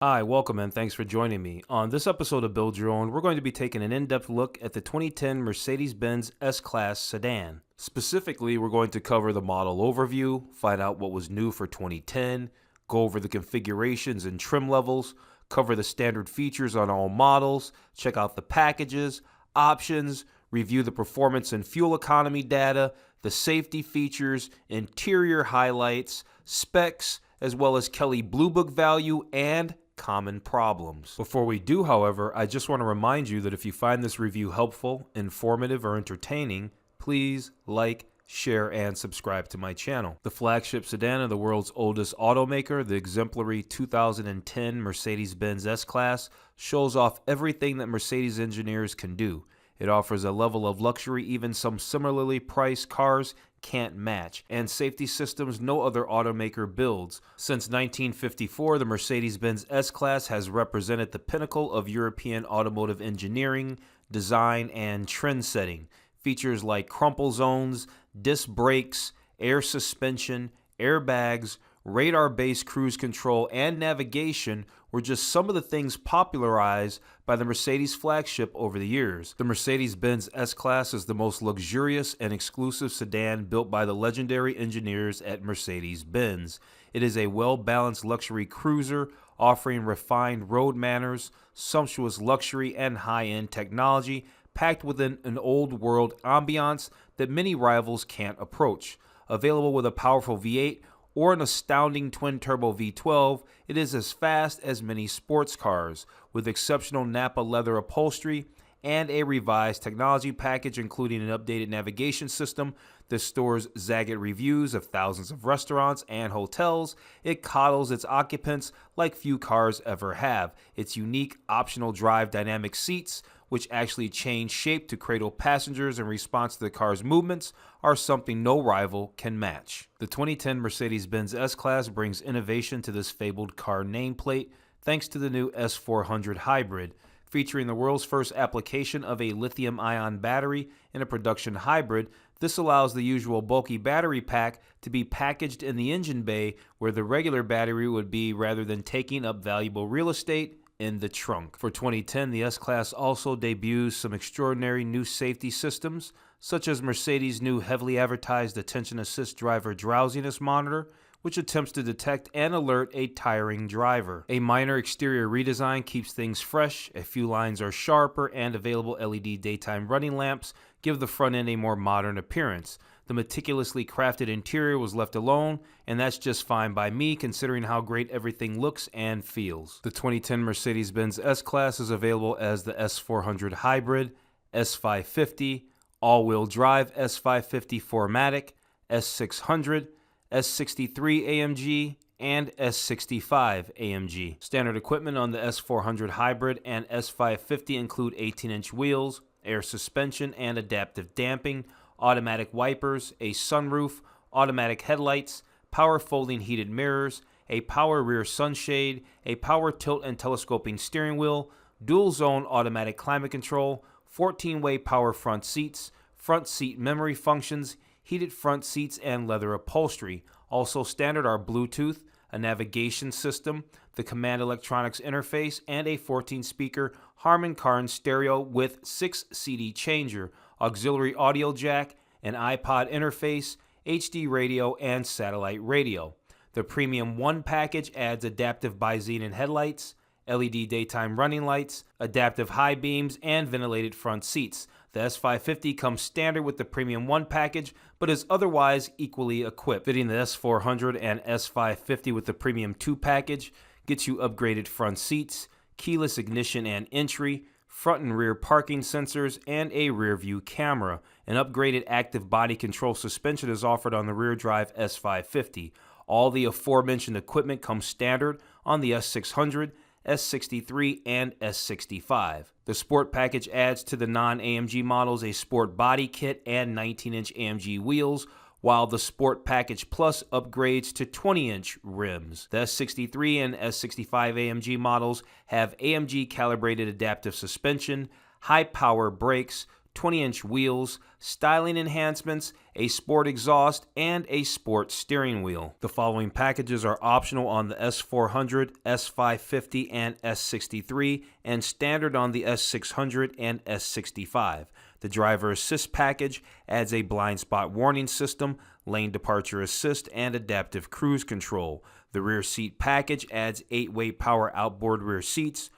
Hi, welcome and thanks for joining me. On this episode of Build Your Own, we're going to be taking an in-depth look at the 2010 Mercedes-Benz S-Class sedan. Specifically, we're going to cover the model overview, find out what was new for 2010, go over the configurations and trim levels, cover the standard features on all models, check out the packages, options, review the performance and fuel economy data, the safety features, interior highlights, specs, as well as Kelley Blue Book value and common problems. Before we do, however, I just want to remind you that if you find this review helpful, informative, or entertaining, please like, share, and subscribe to my channel. The flagship sedan of the world's oldest automaker, the exemplary 2010 Mercedes-Benz S-Class, shows off everything that Mercedes engineers can do. It offers a level of luxury even some similarly priced cars can't match, and safety systems no other automaker builds. Since 1954, the Mercedes-Benz S-Class has represented the pinnacle of European automotive engineering, design, and trend setting. Features like crumple zones, disc brakes, air suspension, airbags, radar-based cruise control, and navigation were just some of the things popularized by the Mercedes flagship over the years. The Mercedes-Benz S-Class is the most luxurious and exclusive sedan built by the legendary engineers at Mercedes-Benz. It is a well-balanced luxury cruiser offering refined road manners, sumptuous luxury, and high-end technology packed within an old-world ambiance that many rivals can't approach. Available with a powerful V8 or an astounding twin-turbo V12, it is as fast as many sports cars, with exceptional Nappa leather upholstery and a revised technology package including an updated navigation system that stores Zagat reviews of thousands of restaurants and hotels. It coddles its occupants like few cars ever have. Its unique optional drive dynamic seats, which actually change shape to cradle passengers in response to the car's movements, are something no rival can match. The 2010 Mercedes-Benz S-Class brings innovation to this fabled car nameplate thanks to the new S400 hybrid, featuring the world's first application of a lithium-ion battery in a production hybrid. This allows the usual bulky battery pack to be packaged in the engine bay where the regular battery would be, rather than taking up valuable real estate in the trunk. For 2010, the S-Class also debuts some extraordinary new safety systems, such as Mercedes' new heavily advertised Attention Assist Driver Drowsiness Monitor, which attempts to detect and alert a tiring driver. A minor exterior redesign keeps things fresh, a few lines are sharper, and available LED daytime running lamps give the front end a more modern appearance. The meticulously crafted interior was left alone, and that's just fine by me considering how great everything looks and feels. The 2010 Mercedes-Benz S-Class is available as the S400 Hybrid, S550, all-wheel drive S550 4MATIC, S600, S63 AMG, and S65 AMG. Standard equipment on the S400 Hybrid and S550 include 18-inch wheels, air suspension and adaptive damping, automatic wipers, a sunroof, automatic headlights, power folding heated mirrors, a power rear sunshade, a power tilt and telescoping steering wheel, dual zone automatic climate control, 14-way power front seats, front seat memory functions, heated front seats, and leather upholstery. Also standard are Bluetooth, a navigation system, the Command Electronics interface, and a 14-speaker Harman Kardon stereo with 6 CD changer, auxiliary audio jack, an iPod interface, HD radio, and satellite radio. The Premium 1 package adds adaptive bi-xenon headlights, LED daytime running lights, adaptive high beams, and ventilated front seats. The S550 comes standard with the Premium 1 package, but is otherwise equally equipped. Fitting the S400 and S550 with the Premium 2 package gets you upgraded front seats, keyless ignition and entry, front and rear parking sensors, and a rear view camera. An upgraded active body control suspension is offered on the rear drive S550. All the aforementioned equipment comes standard on the S600, S63, and S65. The Sport package adds to the non-AMG models a Sport body kit and 19-inch AMG wheels, while the Sport Package Plus upgrades to 20-inch rims. The S63 and S65 AMG models have AMG calibrated adaptive suspension, high-power brakes, 20-inch wheels, styling enhancements, a sport exhaust, and a sport steering wheel. The following packages are optional on the S400, S550, and S63, and standard on the S600 and S65. The driver assist package adds a blind spot warning system, lane departure assist, and adaptive cruise control. The rear seat package adds 8-way power outboard rear seats,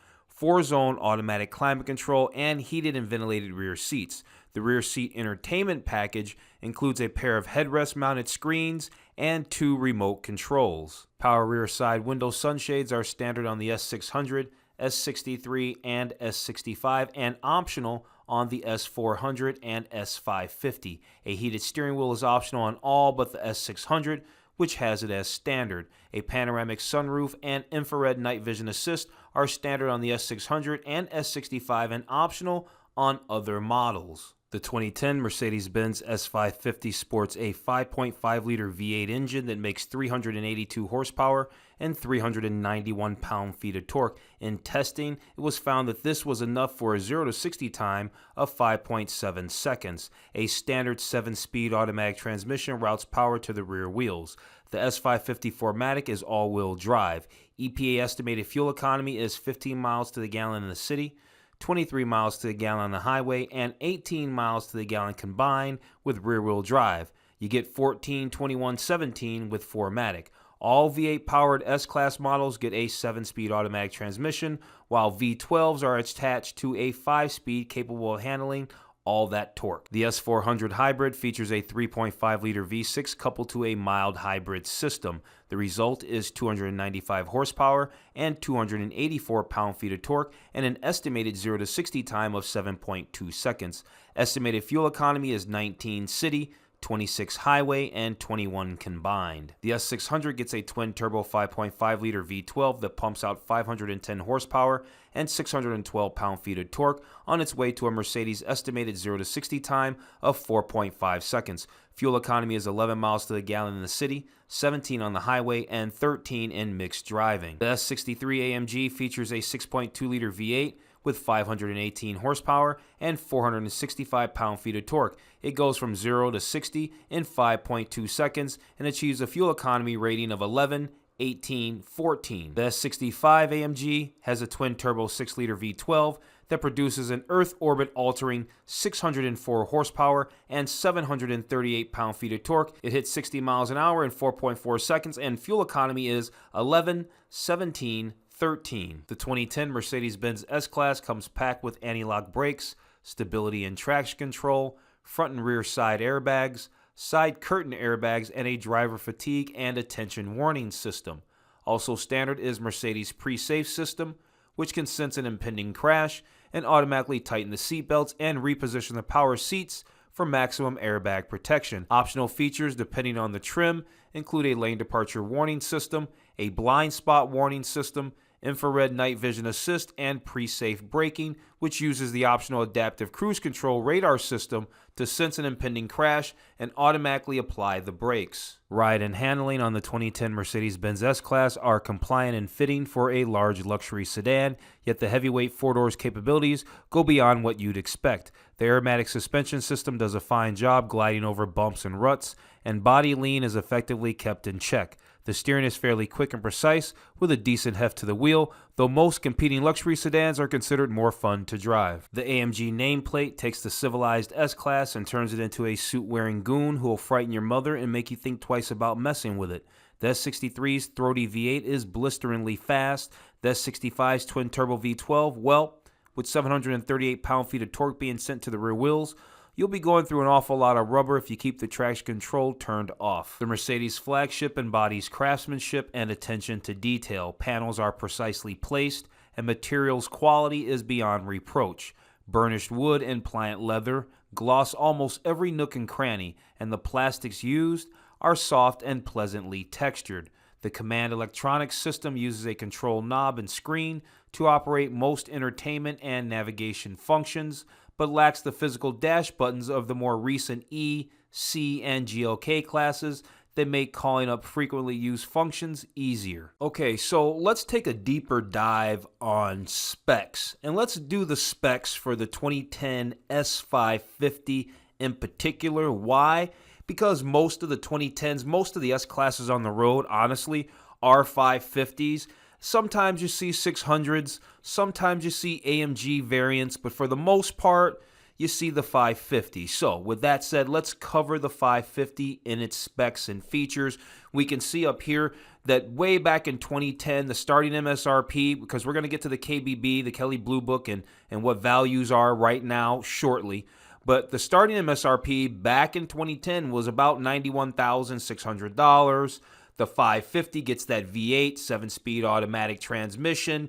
4-zone automatic climate control, and heated and ventilated rear seats. The rear seat entertainment package includes a pair of headrest mounted screens and 2 remote controls. Power rear side window sunshades are standard on the S600, S63, and S65, and optional on the S400 and S550. A heated steering wheel is optional on all but the S600, which has it as standard. A panoramic sunroof and infrared night vision assist are standard on the S600 and S65 and optional on other models. The 2010 Mercedes-Benz S550 sports a 5.5-liter V8 engine that makes 382 horsepower and 391 pound-feet of torque. In testing, it was found that this was enough for a 0 to 60 time of 5.7 seconds. A standard 7-speed automatic transmission routes power to the rear wheels. The S550 4MATIC is all-wheel drive. EPA estimated fuel economy is 15 miles to the gallon in the city, 23 miles to the gallon on the highway, and 18 miles to the gallon combined with rear-wheel drive. You get 14, 21, 17 with 4MATIC. All V8 powered S-Class models get a 7-speed automatic transmission, while V12s are attached to a 5-speed capable of handling all that torque. The S400 hybrid features a 3.5-liter V6 coupled to a mild hybrid system. The result is 295 horsepower and 284 pound-feet of torque and an estimated 0 to 60 time of 7.2 seconds. Estimated fuel economy is 19 city, 26 highway, and 21 combined. The S600 gets a twin-turbo 5.5-liter V12 that pumps out 510 horsepower and 612 pound-feet of torque on its way to a Mercedes estimated 0 to 60 time of 4.5 seconds. Fuel economy is 11 miles to the gallon in the city, 17 on the highway, and 13 in mixed driving. The S63 AMG features a 6.2-liter V8 with 518 horsepower and 465 pound-feet of torque. It goes from 0 to 60 in 5.2 seconds and achieves a fuel economy rating of 11, 18, 14. The S65 AMG has a twin-turbo 6-liter V12 that produces an Earth orbit-altering 604 horsepower and 738 pound-feet of torque. It hits 60 miles an hour in 4.4 seconds, and fuel economy is 11, 17, 13. The 2010 Mercedes-Benz S-Class comes packed with anti-lock brakes, stability and traction control, front and rear side airbags, side curtain airbags, and a driver fatigue and attention warning system. Also standard is Mercedes pre-safe system, which can sense an impending crash and automatically tighten the seatbelts and reposition the power seats for maximum airbag protection. Optional features depending on the trim include a lane departure warning system, a blind spot warning system, infrared night vision assist, and pre-safe braking, which uses the optional adaptive cruise control radar system to sense an impending crash and automatically apply the brakes. Ride and handling on the 2010 Mercedes-Benz S-Class are compliant and fitting for a large luxury sedan, yet the heavyweight 4-doors capabilities go beyond what you'd expect. The aeromatic suspension system does a fine job gliding over bumps and ruts, and body lean is effectively kept in check. The steering is fairly quick and precise, with a decent heft to the wheel, though most competing luxury sedans are considered more fun to drive. The AMG nameplate takes the civilized S-Class and turns it into a suit-wearing goon who will frighten your mother and make you think twice about messing with it. The S63's throaty V8 is blisteringly fast. The S65's twin-turbo V12, well, with 738 pound-feet of torque being sent to the rear wheels, you'll be going through an awful lot of rubber if you keep the traction control turned off. The Mercedes flagship embodies craftsmanship and attention to detail. Panels are precisely placed, and materials quality is beyond reproach. Burnished wood and pliant leather gloss almost every nook and cranny, and the plastics used are soft and pleasantly textured. The Command Electronics system uses a control knob and screen to operate most entertainment and navigation functions, but lacks the physical dash buttons of the more recent E, C, and GLK classes They make calling up frequently used functions easier. Okay, so let's take a deeper dive on specs. And let's do the specs for the 2010 S550 in particular. Why? Because most of the 2010s, most of the S-Classes on the road, honestly, are 550s. Sometimes you see 600s, sometimes you see AMG variants, but for the most part, you see the 550. So with that said, let's cover the 550 in its specs and features. We can see up here that way back in 2010, the starting MSRP, because we're going to get to the KBB, the Kelley Blue Book, and what values are right now shortly. But the starting MSRP back in 2010 was about $91,600. The 550 gets that V8, 7-speed automatic transmission.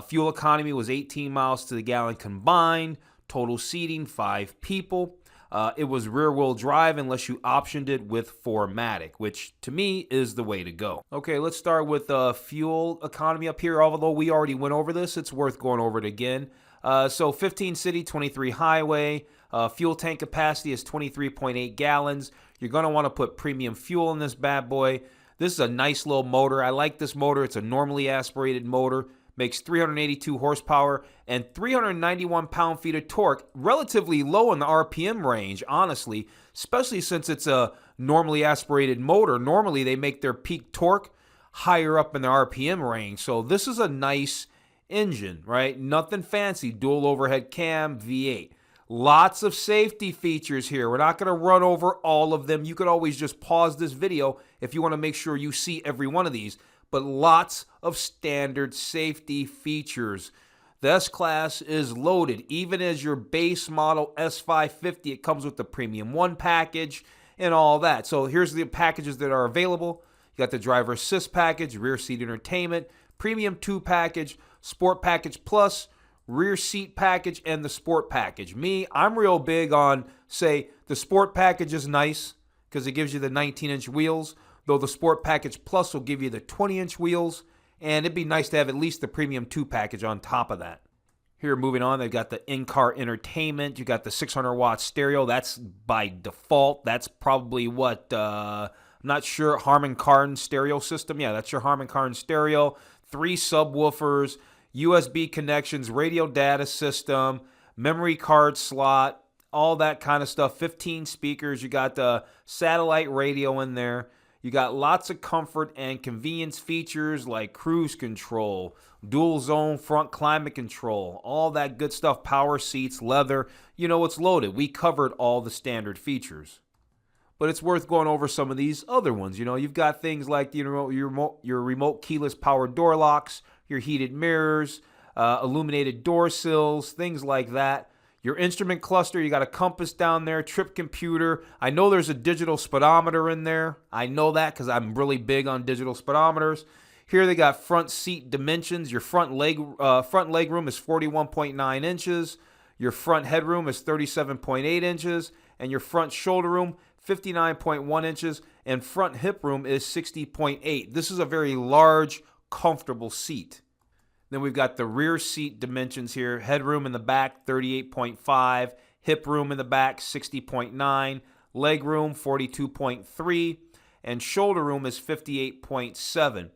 Fuel economy was 18 miles to the gallon combined. Total seating, 5 people. It was rear-wheel drive unless you optioned it with 4MATIC, which to me is the way to go. Okay, let's start with fuel economy up here. Although we already went over this, it's worth going over it again. So 15 city, 23 highway. Fuel tank capacity is 23.8 gallons. You're going to want to put premium fuel in this bad boy. This is a nice little motor. I like this motor. It's a normally aspirated motor. Makes 382 horsepower and 391 pound-feet of torque, relatively low in the RPM range, honestly, especially since it's a normally aspirated motor. Normally, they make their peak torque higher up in the RPM range. So this is a nice engine, right? Nothing fancy. Dual overhead cam, V8. Lots of safety features here. We're not going to run over all of them. You could always just pause this video if you want to make sure you see every one of these. But lots of standard safety features. The S-Class is loaded. Even as your base model S550, it comes with the Premium 1 package and all that. So here's the packages that are available. You got the driver assist package, rear seat entertainment, Premium 2 package, Sport Package Plus, rear seat package, and the Sport package. I'm real big on, say, the Sport package is nice because it gives you the 19-inch wheels, though the Sport Package Plus will give you the 20-inch wheels, and it'd be nice to have at least the Premium 2 package on top of that. Here, moving on, they've got the in-car entertainment. You got the 600-watt stereo. That's by default. That's probably what, I'm not sure, Harman Kardon stereo system. Yeah, that's your Harman Kardon stereo. 3 subwoofers, USB connections, radio data system, memory card slot, all that kind of stuff. 15 speakers. You got the satellite radio in there. You got lots of comfort and convenience features like cruise control, dual zone front climate control, all that good stuff, power seats, leather. You know, it's loaded. We covered all the standard features. But it's worth going over some of these other ones. You know, you've got things like your remote keyless power door locks, your heated mirrors, illuminated door sills, things like that. Your instrument cluster, you got a compass down there, trip computer. I know there's a digital speedometer in there. I know that because I'm really big on digital speedometers. Here they got front seat dimensions. Your front leg room is 41.9 inches. Your front headroom is 37.8 inches. And your front shoulder room, 59.1 inches. And front hip room is 60.8. This is a very large, comfortable seat. Then we've got the rear seat dimensions here. Headroom in the back, 38.5. Hip room in the back, 60.9. Leg room, 42.3. And shoulder room is 58.7.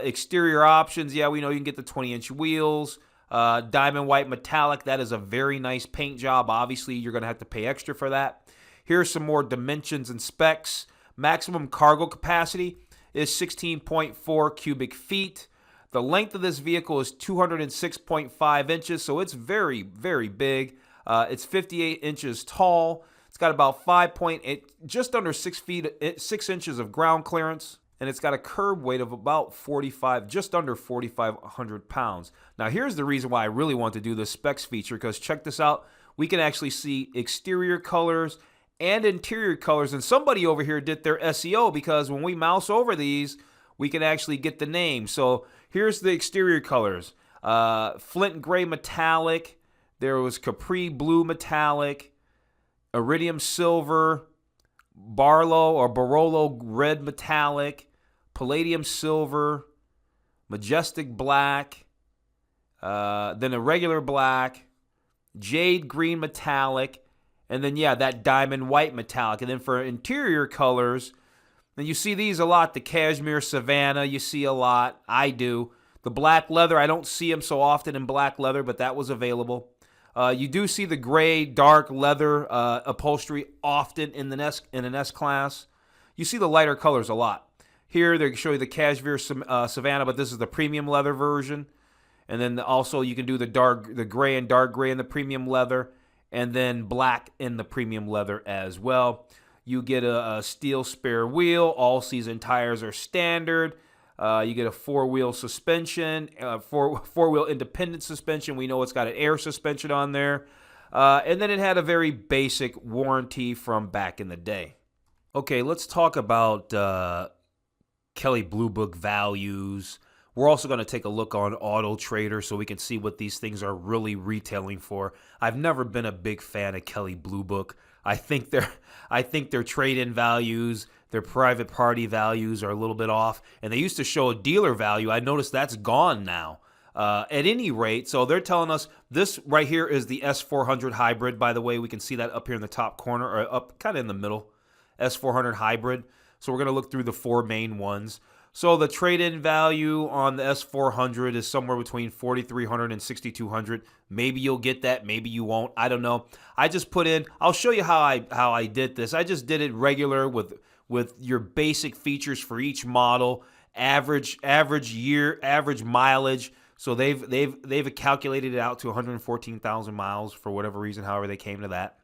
Exterior options, yeah, we know you can get the 20-inch wheels. Diamond white metallic, that is a very nice paint job. Obviously, you're going to have to pay extra for that. Here's some more dimensions and specs. Maximum cargo capacity is 16.4 cubic feet. The length of this vehicle is 206.5 inches, so it's very, very big. It's 58 inches tall. It's got about 5.8, just under 6 feet, 6 inches of ground clearance, and it's got a curb weight of about 45, just under 4,500 pounds. Now, here's the reason why I really want to do this specs feature, because check this out. We can actually see exterior colors and interior colors, and somebody over here did their SEO, because when we mouse over these, we can actually get the name. So here's the exterior colors. Flint gray metallic. There was Capri blue metallic. Iridium silver. Barolo red metallic. Palladium silver. Majestic black. Then a regular black. Jade green metallic. And then, yeah, that diamond white metallic. And then for interior colors, And you see these a lot, the cashmere Savannah, you see a lot. I do. The black leather, I don't see them so often in black leather, but that was available. You do see the gray, dark leather upholstery often in an S-Class. You see the lighter colors a lot. Here they show you the cashmere Savannah, but this is the premium leather version. And then also you can do the gray and dark gray in the premium leather, and then black in the premium leather as well. You get a steel spare wheel. All season tires are standard. You get a four-wheel suspension, four-wheel independent suspension. We know it's got an air suspension on there. And then it had a very basic warranty from back in the day. Okay, let's talk about Kelley Blue Book values. We're also going to take a look on AutoTrader so we can see what these things are really retailing for. I've never been a big fan of Kelley Blue Book. I think their trade-in values, their private party values are a little bit off. And they used to show a dealer value. I noticed that's gone now. At any rate, so they're telling us this right here is the S400 hybrid. By the way, we can see that up here in the top corner, or up kind of in the middle. S400 hybrid. So we're going to look through the four main ones. So the trade-in value on the S400 is somewhere between $4,300 and $6,200. Maybe you'll get that, maybe you won't. I don't know. I just put in. I'll show you how I did this. I just did it regular with your basic features for each model, average year, average mileage. So they've calculated it out to 114,000 miles for whatever reason, however they came to that.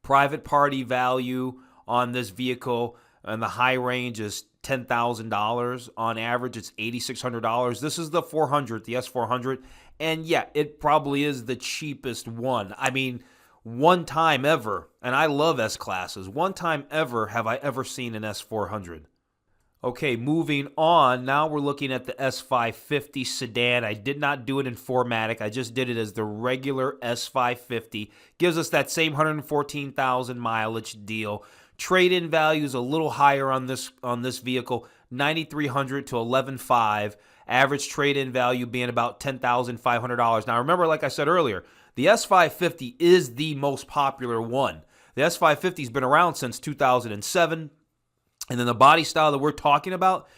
Private party value on this vehicle and the high range is $10,000. On average, it's $8,600. This is the 400, the S400. And yeah, it probably is the cheapest one. I mean, one time ever, and I love S-Classes, one time ever have I ever seen an S400. Okay, moving on. Now we're looking at the S550 sedan. I did not do it in 4MATIC. I just did it as the regular S550. Gives us that same 114,000 mileage deal. Trade-in value is a little higher on this vehicle, $9,300 to $11,500. Average trade-in value being about $10,500. Now remember, like I said earlier, the S550 is the most popular one. The S550 has been around since 2007. And then the body style that we're talking about,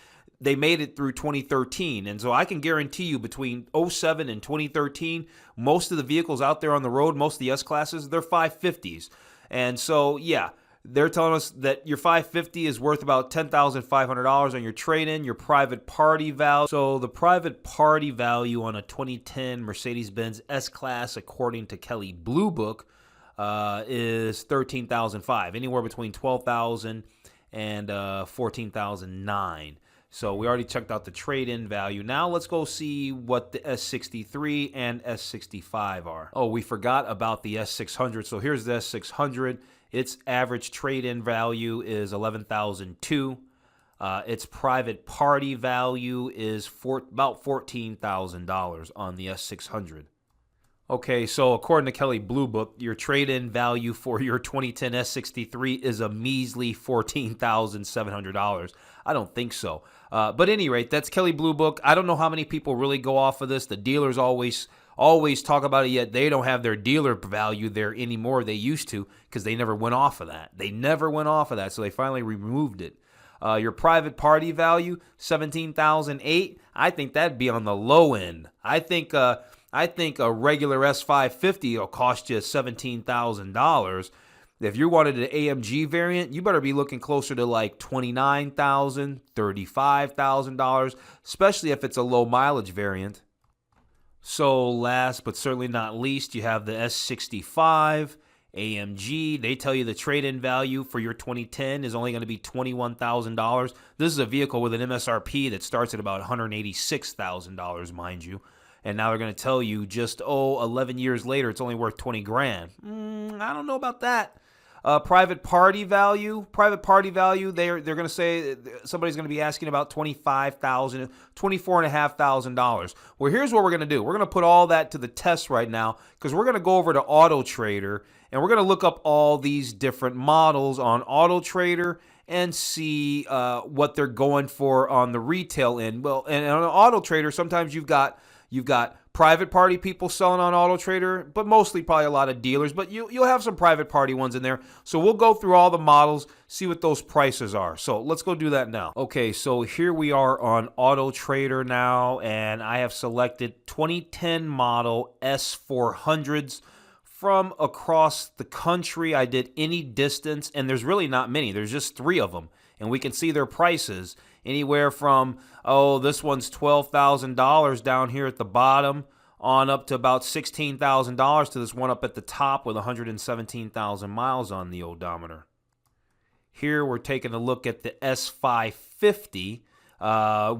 they made it through 2013. And so I can guarantee you between 07 and 2013, most of the vehicles out there on the road, most of the S-Classes, they're 550s. And so, yeah, they're telling us that your 550 is worth about $10,500 on your trade-in, your private party value. So the private party value on a 2010 Mercedes-Benz S-Class, according to Kelley Blue Book, is $13,500, anywhere between $12,000 and $14,009. So we already checked out the trade-in value. Now let's go see what the S63 and S65 are. Oh, we forgot about the S600. So here's the S600. Its average trade-in value is $11,200. Its private party value is about $14,000 on the S600. Okay, so according to Kelley Blue Book, your trade-in value for your 2010 S63 is a measly $14,700. I don't think so. But at any rate, that's Kelley Blue Book. I don't know how many people really go off of this. The dealers always talk about it, yet they don't have their dealer value there anymore. They used to, because they never went off of that. They never went off of that, so they finally removed it. Your private party value, $17,800. I think that'd be on the low end. I think a regular S550 will cost you $17,000. If you wanted an AMG variant, you better be looking closer to like $29,000, $35,000, especially if it's a low mileage variant. So last but certainly not least, you have the S65 AMG. They tell you the trade-in value for your 2010 is only going to be $21,000. This is a vehicle with an MSRP that starts at about $186,000, mind you. And now they're going to tell you just, 11 years later, it's only worth $20,000. I don't know about that. Private party value, they're going to say somebody's going to be asking about $25,000, $24,500. Well, here's what we're going to do. We're going to put all that to the test right now, because we're going to go over to AutoTrader, and we're going to look up all these different models on AutoTrader and see what they're going for on the retail end. Well, and on AutoTrader, sometimes you've got private party people selling on AutoTrader, but mostly probably a lot of dealers. But you'll have some private party ones in there. So we'll go through all the models, see what those prices are. So let's go do that now. Okay, so here we are on AutoTrader now, and I have selected 2010 model S400s from across the country. I did any distance, and there's really not many. There's just 3 of them, and we can see their prices anywhere from, this one's $12,000 down here at the bottom on up to about $16,000 to this one up at the top with 117,000 miles on the odometer. Here we're taking a look at the S550,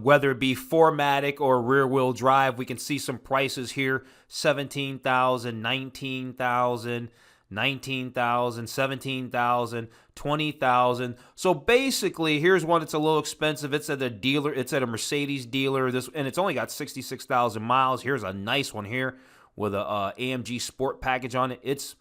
whether it be 4MATIC or rear-wheel drive. We can see some prices here: $17,000, $19,000, $19,000, $17,000, $20,000. So basically, here's one that's a little expensive. It's at a dealer. It's at a Mercedes dealer. And it's only got 66,000 miles. Here's a nice one here with a AMG Sport package on it. It's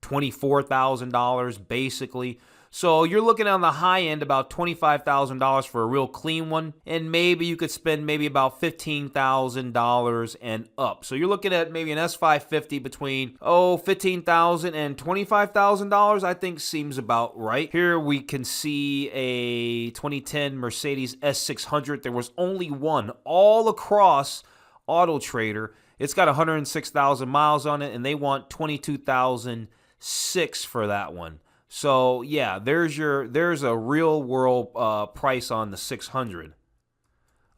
$24,000 basically. So you're looking on the high end about $25,000 for a real clean one, and maybe you could spend maybe about $15,000 and up. So you're looking at maybe an S550 between $15,000 and $25,000. I think seems about right. Here we can see a 2010 Mercedes S600. There was only one all across AutoTrader. It's got 106,000 miles on it, and they want $22,600 for that one. So yeah, there's a real world price on the 600.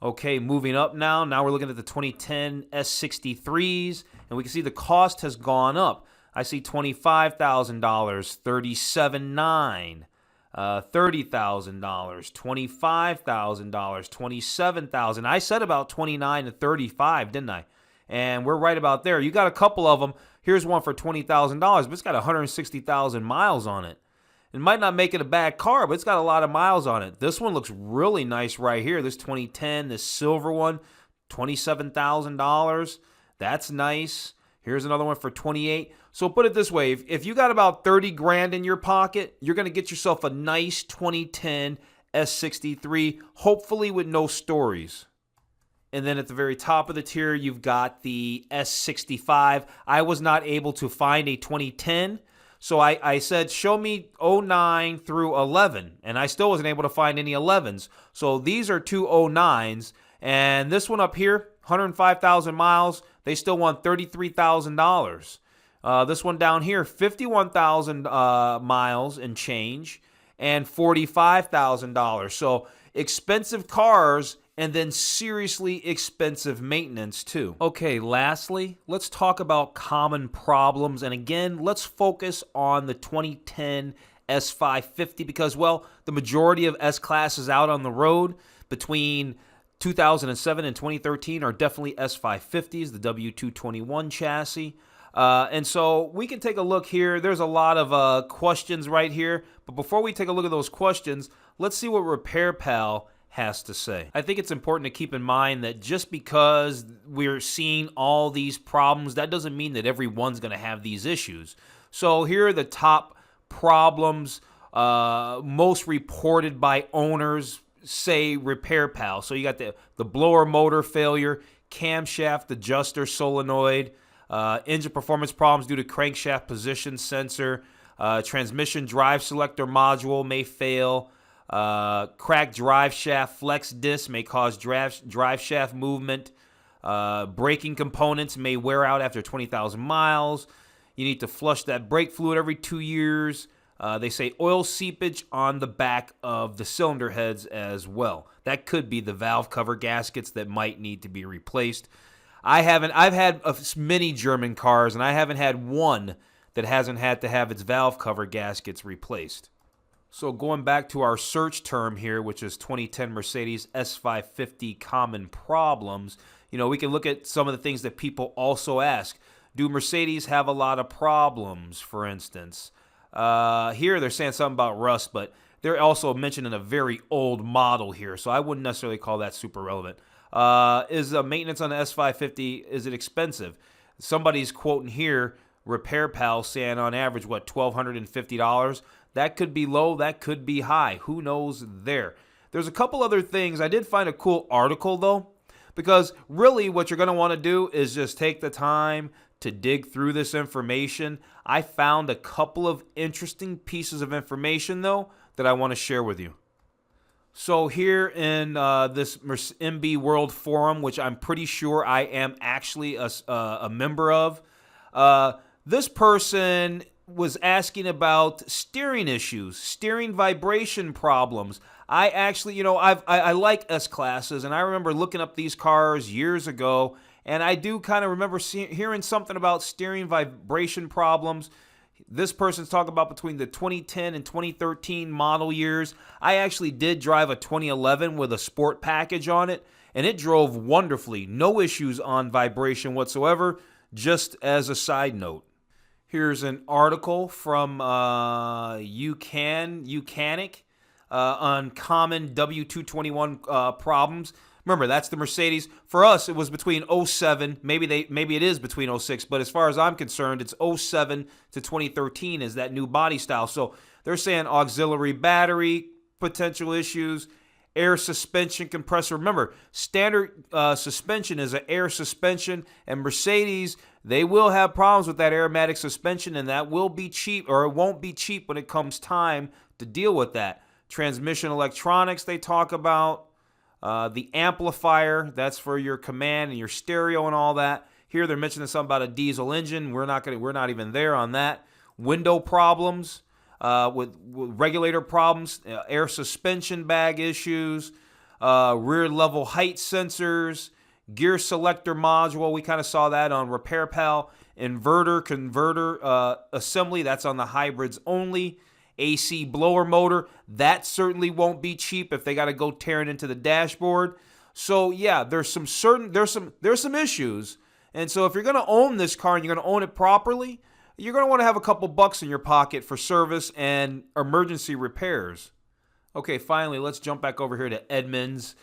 Okay, moving up now. Now we're looking at the 2010 S63s, and we can see the cost has gone up. I see $25,000, $37,900, $30,000, $25,000, $27,000. I said about $29,000 to $35,000, didn't I? And we're right about there. You got a couple of them. Here's one for $20,000, but it's got 160,000 miles on it. It might not make it a bad car, but it's got a lot of miles on it. This one looks really nice right here. This 2010, this silver one, $27,000. That's nice. Here's another one for $28,000. So put it this way, if you got about 30 grand in your pocket, you're going to get yourself a nice 2010 S63, hopefully with no stories. And then at the very top of the tier, you've got the S65. I was not able to find a 2010, so I said, show me 09 through 11, and I still wasn't able to find any 11s. So these are two 09s, and this one up here, 105,000 miles, they still want $33,000. This one down here, 51,000 miles and change, and $45,000. So expensive cars, and then seriously expensive maintenance too. Okay, lastly, let's talk about common problems. And again, let's focus on the 2010 S550 because, well, the majority of S-Class is out on the road. Between 2007 and 2013 are definitely S550s, the W221 chassis. And so we can take a look here. There's a lot of questions right here. But before we take a look at those questions, let's see what Repair Pal has to say. I think it's important to keep in mind that just because we're seeing all these problems, that doesn't mean that everyone's going to have these issues. So here are the top problems most reported by owners, say Repair Pal. So you got the blower motor failure, camshaft adjuster solenoid, engine performance problems due to crankshaft position sensor, transmission drive selector module may fail, cracked drive shaft flex disc may cause drive shaft movement. Braking components may wear out after 20,000 miles. You need to flush that brake fluid every 2 years. They say oil seepage on the back of the cylinder heads as well. That could be the valve cover gaskets that might need to be replaced. I've had many German cars, and I haven't had one that hasn't had to have its valve cover gaskets replaced. So going back to our search term here, which is 2010 Mercedes S550 common problems, we can look at some of the things that people also ask. Do Mercedes have a lot of problems, for instance? Here they're saying something about rust, but they're also mentioning a very old model here, so I wouldn't necessarily call that super relevant. Is the maintenance on the S550, is it expensive? Somebody's quoting here, Repair Pal, saying on average, $1,250? That could be low, that could be high. Who knows there? There's a couple other things. I did find a cool article, though, because really what you're going to want to do is just take the time to dig through this information. I found a couple of interesting pieces of information, though, that I want to share with you. So here in this MB World Forum, which I'm pretty sure I am actually a member of, this person was asking about steering issues, steering vibration problems. I actually, I like S-Classes, and I remember looking up these cars years ago, and I do kind of remember hearing something about steering vibration problems. This person's talking about between the 2010 and 2013 model years. I actually did drive a 2011 with a sport package on it, and it drove wonderfully. No issues on vibration whatsoever, just as a side note. Here's an article from Ucanic on common W221 problems. Remember, that's the Mercedes. For us, it was between 07, maybe it is between 06, but as far as I'm concerned, it's 07 to 2013 is that new body style. So they're saying auxiliary battery, potential issues, air suspension compressor. Remember, standard suspension is an air suspension, and Mercedes, they will have problems with that aromatic suspension, and that will be cheap, or it won't be cheap when it comes time to deal with that. Transmission electronics they talk about. The amplifier, that's for your command and your stereo and all that. Here they're mentioning something about a diesel engine. We're not even there on that. Window problems, with regulator problems, air suspension bag issues, rear level height sensors, gear selector module. We kind of saw that on Repair Pal. Inverter, converter assembly, that's on the hybrids only. AC blower motor, that certainly won't be cheap if they got to go tearing into the dashboard. So yeah, there's some issues. And so if you're going to own this car and you're going to own it properly, you're going to want to have a couple bucks in your pocket for service and emergency repairs. Okay, finally, let's jump back over here to Edmunds.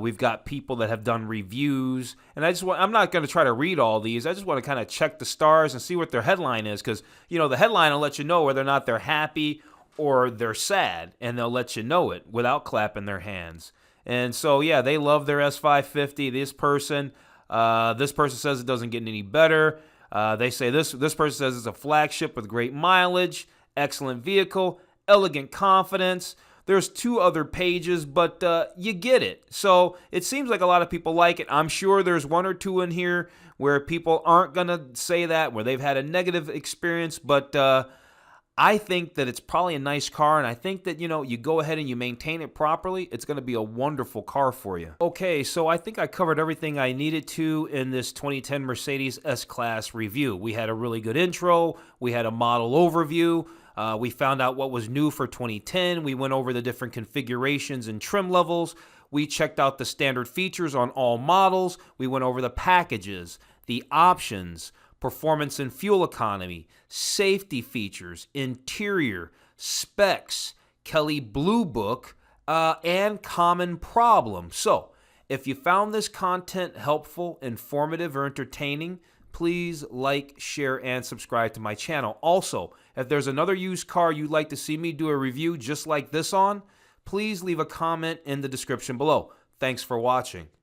We've got people that have done reviews, and I'm not going to try to read all these. I just want to kind of check the stars and see what their headline is, because the headline will let you know whether or not they're happy or they're sad, and they'll let you know it without clapping their hands. And so yeah, they love their S550. This person says it doesn't get any better. They say this person says it's a flagship with great mileage, excellent vehicle, elegant confidence. There's two other pages, but you get it. So it seems like a lot of people like it. I'm sure there's one or two in here where people aren't going to say that, where they've had a negative experience, but I think that it's probably a nice car, and I think that, you go ahead and you maintain it properly, it's going to be a wonderful car for you. Okay, so I think I covered everything I needed to in this 2010 Mercedes S-Class review. We had a really good intro. We had a model overview. We found out what was new for 2010. We went over the different configurations and trim levels. We checked out the standard features on all models. We went over the packages, the options, performance and fuel economy, safety features, interior, specs, Kelley Blue Book, and common problems. So, if you found this content helpful, informative, or entertaining, please like, share, and subscribe to my channel. Also, if there's another used car you'd like to see me do a review just like this on, please leave a comment in the description below. Thanks for watching.